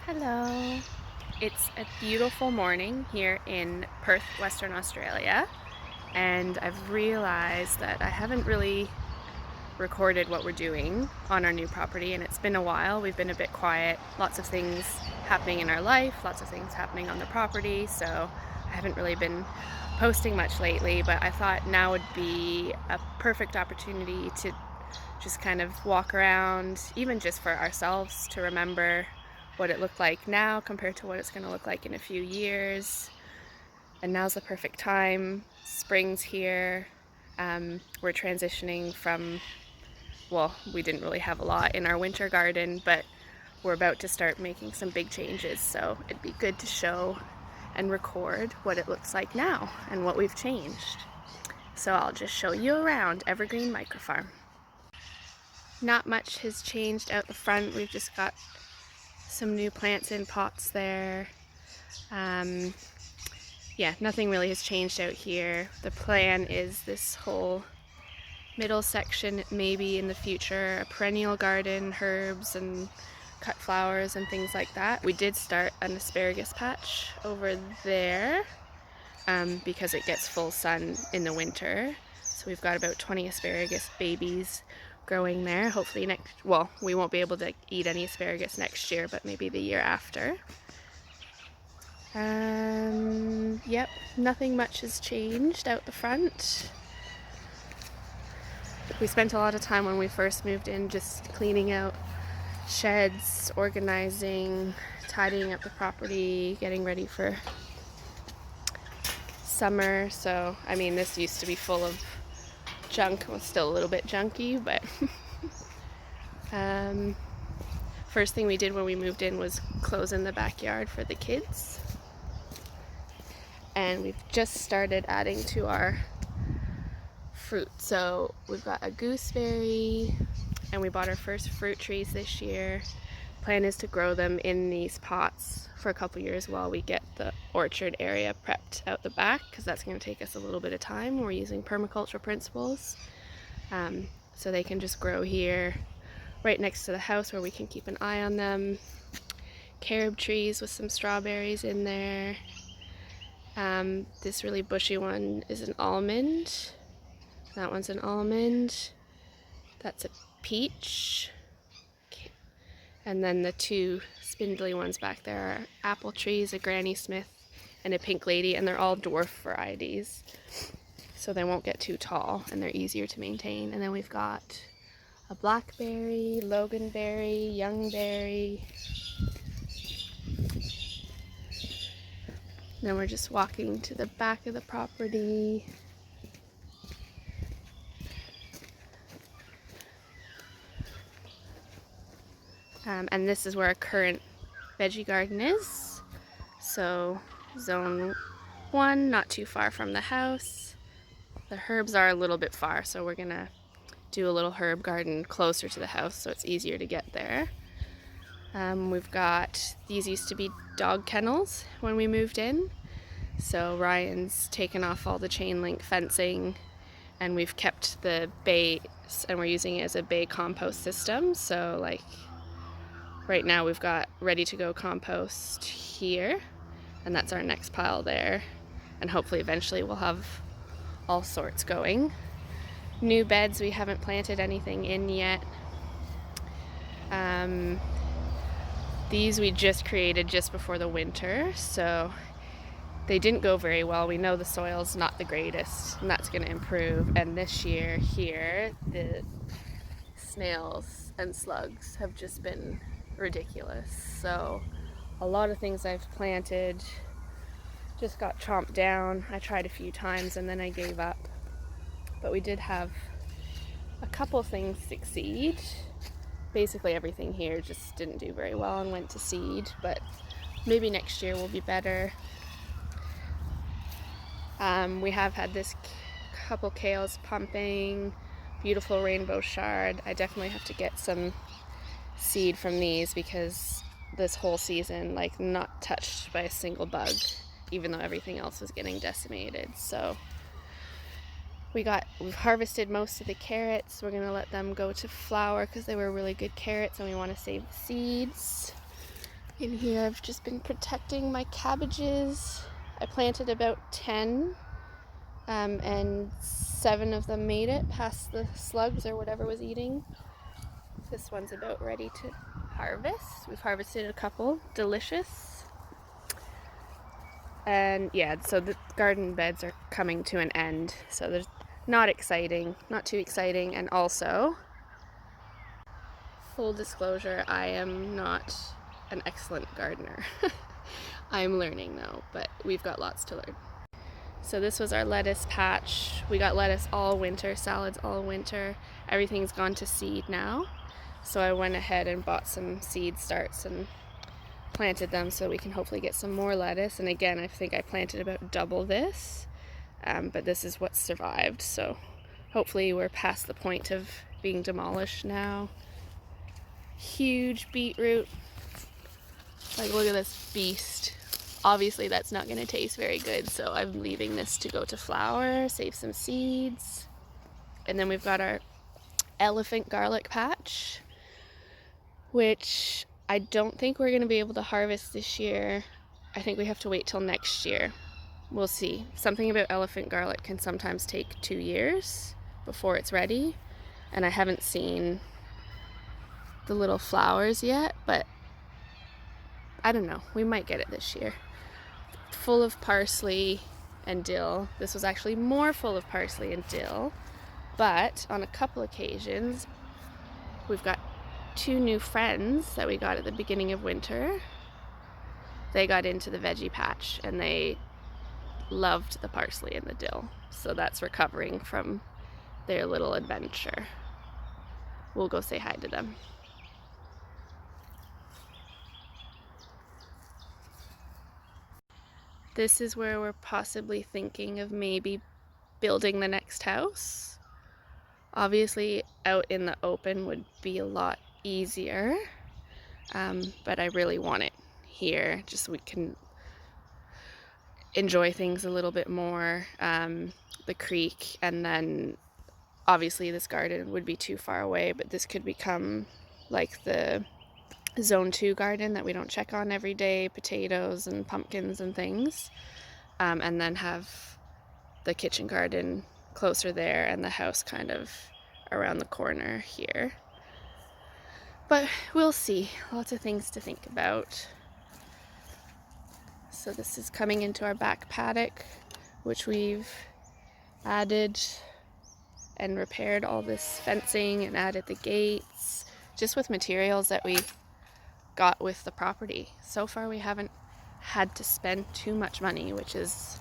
Hello. It's a beautiful morning here in Perth, Western Australia, and I've realized that I haven't really recorded what we're doing on our new property, and it's been a while. We've been a bit quiet, lots of things happening in our life, lots of things happening on the property, so I haven't really been posting much lately, but I thought now would be a perfect opportunity to just kind of walk around, even just for ourselves, to remember what it looked like now compared to what it's going to look like in a few years. And now's the perfect time. Spring's here. We're transitioning from, well, we didn't really have a lot in our winter garden, but we're about to start making some big changes, so it'd be good to show and record what it looks like now and what we've changed. So I'll just show you around Evergreen Microfarm. Not much has changed out the front. We've just got some new plants in pots there. Yeah, nothing really has changed out here. The plan is this whole middle section, maybe in the future, a perennial garden, herbs and cut flowers and things like that. We did start an asparagus patch over there because it gets full sun in the winter. So we've got about 20 asparagus babies growing there. Hopefully well, we won't be able to eat any asparagus next year, but maybe the year after. Yep, nothing much has changed out the front. We spent a lot of time when we first moved in just cleaning out sheds, organizing, tidying up the property, getting ready for summer. So, I mean, this used to be full of junk. Well, still a little bit junky, but first thing we did when we moved in was close in the backyard for the kids. And we've just started adding to our fruit. So we've got a gooseberry, and we bought our first fruit trees this year. Plan is to grow them in these pots for a couple years while we get the orchard area prepped out the back, because that's going to take us a little bit of time. We're using permaculture principles, so they can just grow here right next to the house where we can keep an eye on them. Carob trees with some strawberries in there. This really bushy one is an almond. That one's an almond. That's a peach. Okay. And then the two spindly ones back there are apple trees, a Granny Smith and a pink lady, and they're all dwarf varieties, so they won't get too tall and they're easier to maintain. And then we've got a blackberry, loganberry, youngberry. Then we're just walking to the back of the property. And this is where our current veggie garden is. So zone 1, not too far from the house. The herbs are a little bit far, so we're gonna do a little herb garden closer to the house so it's easier to get there. We've got, these used to be dog kennels when we moved in. So Ryan's taken off all the chain link fencing, and we've kept the bays, and we're using it as a bay compost system. So like right now we've got ready to go compost here, and that's our next pile there. And hopefully eventually we'll have all sorts going. New beds, we haven't planted anything in yet. These we just created just before the winter, so they didn't go very well. We know the soil's not the greatest, and that's going to improve. And this year here, the snails and slugs have just been ridiculous. So a lot of things I've planted just got chomped down. I tried a few times and then I gave up. But we did have a couple things succeed. Basically everything here just didn't do very well and went to seed, but maybe next year will be better. We have had this couple kales pumping, beautiful rainbow chard. I definitely have to get some seed from these because this whole season, like, not touched by a single bug, even though everything else was getting decimated. So we've harvested most of the carrots. We're gonna let them go to flower because they were really good carrots, and we want to save the seeds. In here I've just been protecting my cabbages. I planted about 10 and 7 of them made it past the slugs or whatever was eating. This one's about ready to harvest. We've harvested a couple. Delicious. And yeah, so the garden beds are coming to an end. So there's not too exciting. And also, full disclosure, I am not an excellent gardener. I'm learning though, but we've got lots to learn. So this was our lettuce patch. We got lettuce all winter, salads all winter. Everything's gone to seed now. So I went ahead and bought some seed starts and planted them so we can hopefully get some more lettuce. And again, I think I planted about double this, but this is what survived. So hopefully we're past the point of being demolished now. Huge beetroot. Like, look at this beast. Obviously that's not going to taste very good, so I'm leaving this to go to flower, save some seeds. And then we've got our elephant garlic patch, which I don't think we're going to be able to harvest this year. I think we have to wait till next year. We'll see. Something about elephant garlic can sometimes take 2 years before it's ready, and I haven't seen the little flowers yet, but I don't know. We might get it this year. Full of parsley and dill. This was actually more full of parsley and dill, but on a couple occasions we've got 2 new friends that we got at the beginning of winter. They got into the veggie patch and they loved the parsley and the dill, so that's recovering from their little adventure. We'll go say hi to them. This is where we're possibly thinking of maybe building the next house. Obviously out in the open would be a lot easier, but I really want it here just so we can enjoy things a little bit more. The creek, and then obviously this garden would be too far away, but this could become like the Zone 2 garden that we don't check on every day, potatoes and pumpkins and things, and then have the kitchen garden closer there and the house kind of around the corner here. But we'll see. Lots of things to think about. So this is coming into our back paddock, which we've added and repaired all this fencing and added the gates, just with materials that we got with the property. So far we haven't had to spend too much money, which is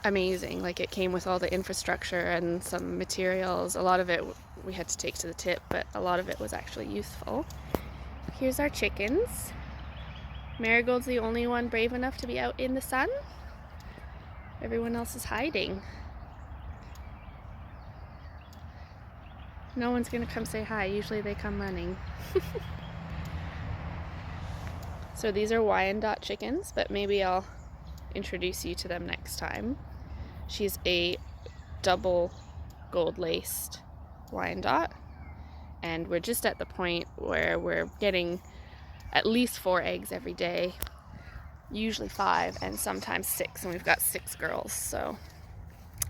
amazing. Like, it came with all the infrastructure and some materials. A lot of it we had to take to the tip, but a lot of it was actually useful. Here's our chickens. Marigold's the only one brave enough to be out in the sun. Everyone else is hiding. No one's gonna come say hi. Usually they come running. So these are Wyandotte chickens, but maybe I'll introduce you to them next time. She's a double gold-laced Wyandotte, and we're just at the point where we're getting at least 4 eggs every day, usually 5 and sometimes 6, and we've got 6 girls. So,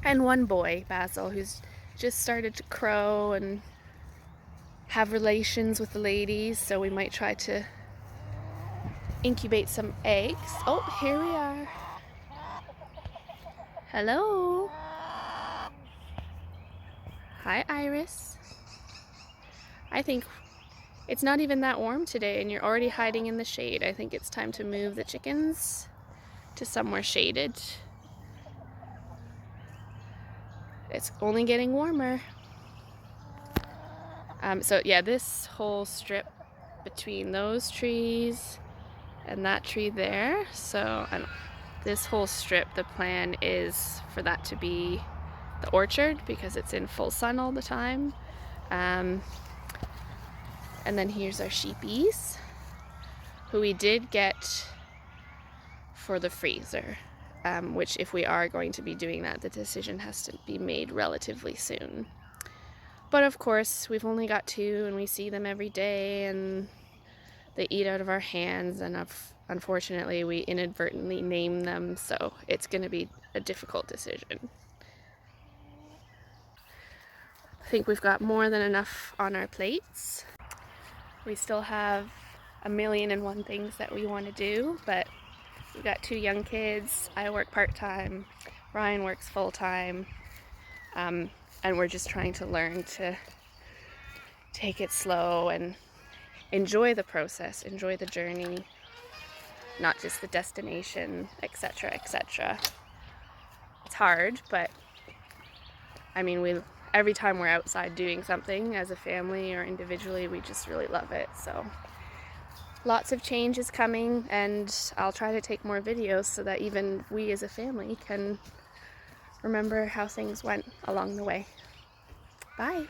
and 1 boy, Basil, who's just started to crow and have relations with the ladies, so we might try to incubate some eggs. Oh, here we are. Hello. Hi, Iris. I think it's not even that warm today and you're already hiding in the shade. I think it's time to move the chickens to somewhere shaded. It's only getting warmer. So yeah, this whole strip between those trees and that tree there, so this whole strip, the plan is for that to be the orchard because it's in full sun all the time. And then here's our sheepies, who we did get for the freezer, which if we are going to be doing that, the decision has to be made relatively soon. But of course, we've only got 2 and we see them every day and they eat out of our hands, and unfortunately we inadvertently name them, so it's going to be a difficult decision. I think we've got more than enough on our plates. We still have a million and one things that we want to do, but we've got 2 young kids. I work part-time, Ryan works full-time, and we're just trying to learn to take it slow and enjoy the process, enjoy the journey, not just the destination, etc., etc. It's hard, but I mean, every time we're outside doing something as a family or individually, we just really love it. So lots of change is coming, and I'll try to take more videos so that even we as a family can remember how things went along the way. Bye.